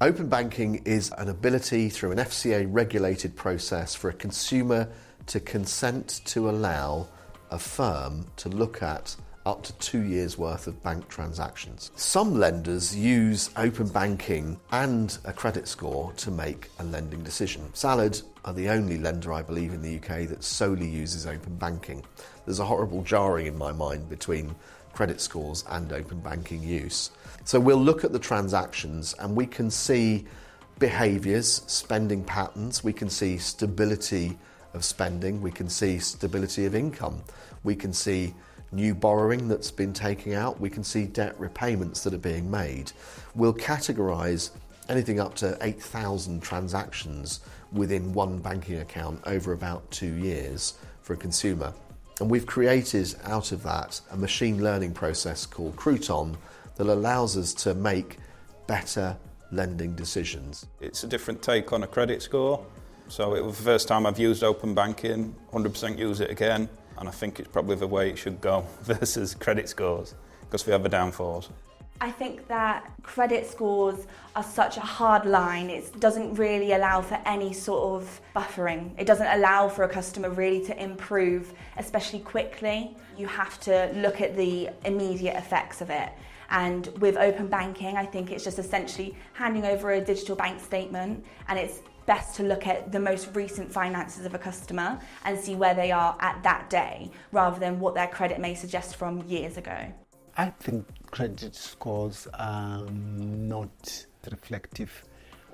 Open banking is an ability through an FCA-regulated process for a consumer to consent to allow a firm to look at up to 2 years' worth of bank transactions. Some lenders use open banking and a credit score to make a lending decision. Salad are the only lender, I believe, in the UK that solely uses open banking. There's a horrible jarring in my mind between credit scores and open banking use. So we'll look at the transactions and we can see behaviours, spending patterns, we can see stability of spending, we can see stability of income, we can see new borrowing that's been taken out, we can see debt repayments that are being made. We'll categorise anything up to 8,000 transactions within one banking account over about 2 years for a consumer. And we've created out of that a machine learning process called Crouton that allows us to make better lending decisions. It's a different take on a credit score. So it was the first time I've used open banking, 100% use it again, and I think it's probably the way it should go versus credit scores, because we have the downfalls. I think that credit scores are such a hard line. It doesn't really allow for any sort of buffering. It doesn't allow for a customer really to improve, especially quickly. You have to look at the immediate effects of it. And with open banking, I think it's just essentially handing over a digital bank statement, and it's best to look at the most recent finances of a customer and see where they are at that day, rather than what their credit may suggest from years ago. I think credit scores are not reflective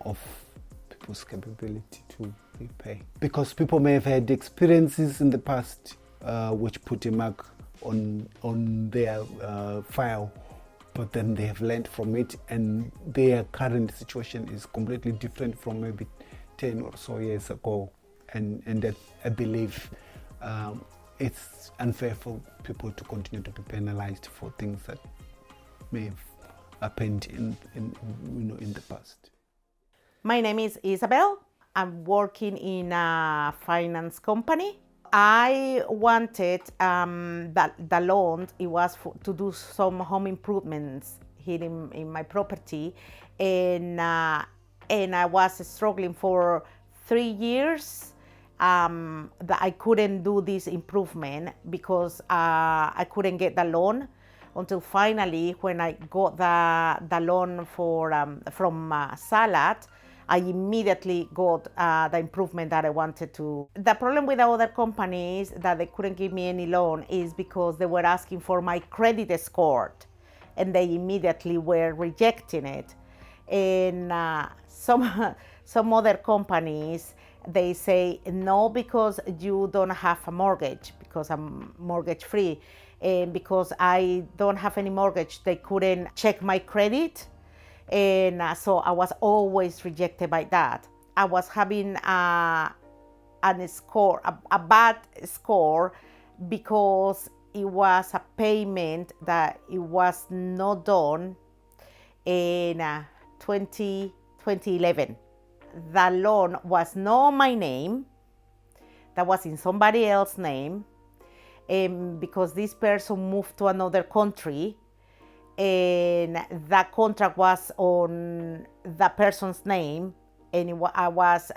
of people's capability to repay, because people may have had experiences in the past which put a mark on their file, but then they have learned from it and their current situation is completely different from maybe 10 or so years ago, and that I believe it's unfair for people to continue to be penalized for things that may have happened in the past. My name is Isabel. I'm working in a finance company. I wanted the loan. It was to do some home improvements here in my property, and I was struggling for 3 years. That I couldn't do this improvement because I couldn't get the loan until finally, when I got the loan from Salad, I immediately got the improvement that I wanted to. The problem with the other companies that they couldn't give me any loan is because they were asking for my credit score, and they immediately were rejecting it. And some other companies, they say no, because you don't have a mortgage, because I'm mortgage free, and because I don't have any mortgage, they couldn't check my credit, and so I was always rejected by that. I was having a bad score because it was a payment that it was not done in 2011. The loan was not my name, that was in somebody else's name, because this person moved to another country, and the contract was on the person's name, and I was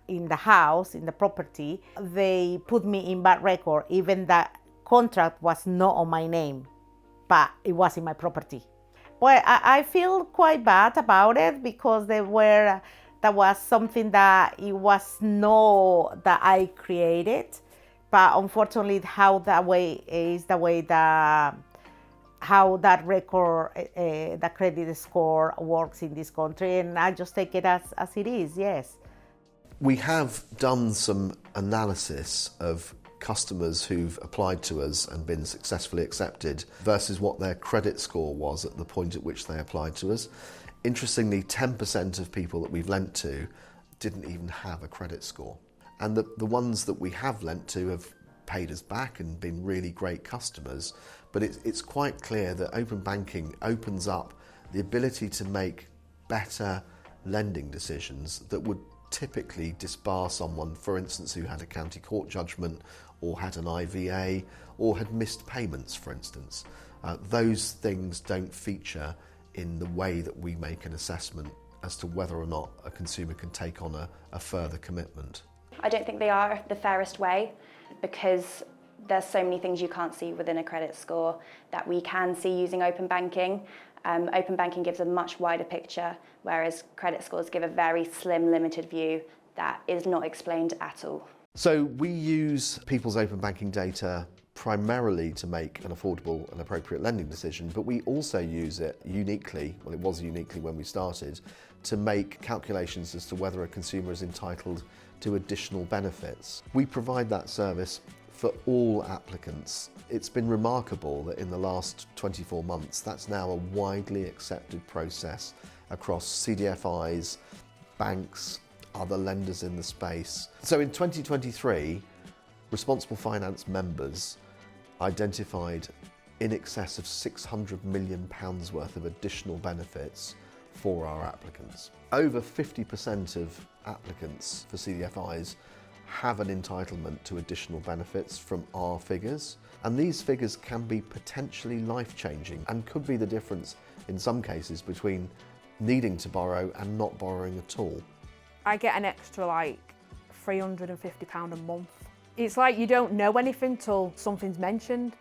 in the house, in the property. They put me in bad record, even the contract was not on my name, but it was in my property. Well, I feel quite bad about it, because that was something that it was not that I created, but unfortunately how that record, the credit score works in this country, and I just take it as it is, yes. We have done some analysis of customers who've applied to us and been successfully accepted versus what their credit score was at the point at which they applied to us. Interestingly, 10% of people that we've lent to didn't even have a credit score. And the ones that we have lent to have paid us back and been really great customers. But it's quite clear that open banking opens up the ability to make better lending decisions that would typically disbar someone, for instance, who had a county court judgment or had an IVA or had missed payments, for instance. Those things don't feature in the way that we make an assessment as to whether or not a consumer can take on a further commitment. I don't think they are the fairest way, because there's so many things you can't see within a credit score that we can see using open banking. Open banking gives a much wider picture, whereas credit scores give a very slim, limited view that is not explained at all. So we use people's open banking data primarily to make an affordable and appropriate lending decision, but we also use it uniquely, well, it was uniquely when we started, to make calculations as to whether a consumer is entitled to additional benefits. We provide that service for all applicants. It's been remarkable that in the last 24 months, that's now a widely accepted process across CDFIs, banks, other lenders in the space. So in 2023, Responsible Finance members identified in excess of £600 million worth of additional benefits for our applicants. Over 50% of applicants for CDFIs have an entitlement to additional benefits from our figures, and these figures can be potentially life-changing and could be the difference in some cases between needing to borrow and not borrowing at all. I get an extra like £350 a month. It's like you don't know anything till something's mentioned,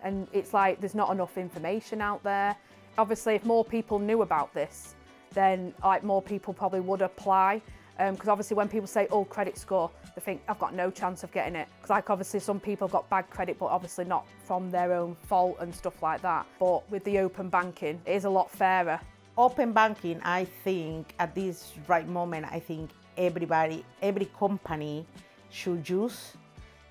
and it's like there's not enough information out there. Obviously, if more people knew about this, then like more people probably would apply. Because obviously when people say, oh, credit score, they think, I've got no chance of getting it. Because like obviously some people have got bad credit, but obviously not from their own fault and stuff like that. But with the open banking, it is a lot fairer. Open banking, I think at this right moment, I think everybody, every company should use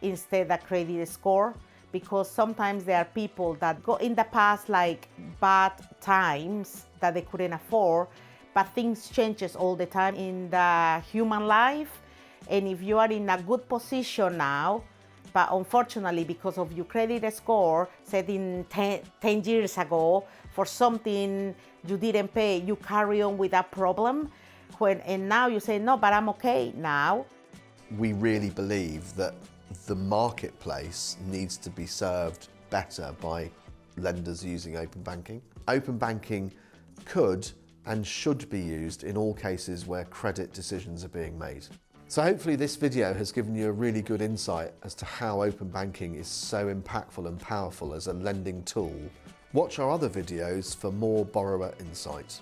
instead of credit score, because sometimes there are people that go in the past like bad times that they couldn't afford, but things changes all the time in the human life. And if you are in a good position now, but unfortunately because of your credit score set in 10 years ago for something you didn't pay, you carry on with that problem. And now you say, no, but I'm okay now. We really believe that the marketplace needs to be served better by lenders using open banking. Open banking could and should be used in all cases where credit decisions are being made. So hopefully this video has given you a really good insight as to how open banking is so impactful and powerful as a lending tool. Watch our other videos for more borrower insights.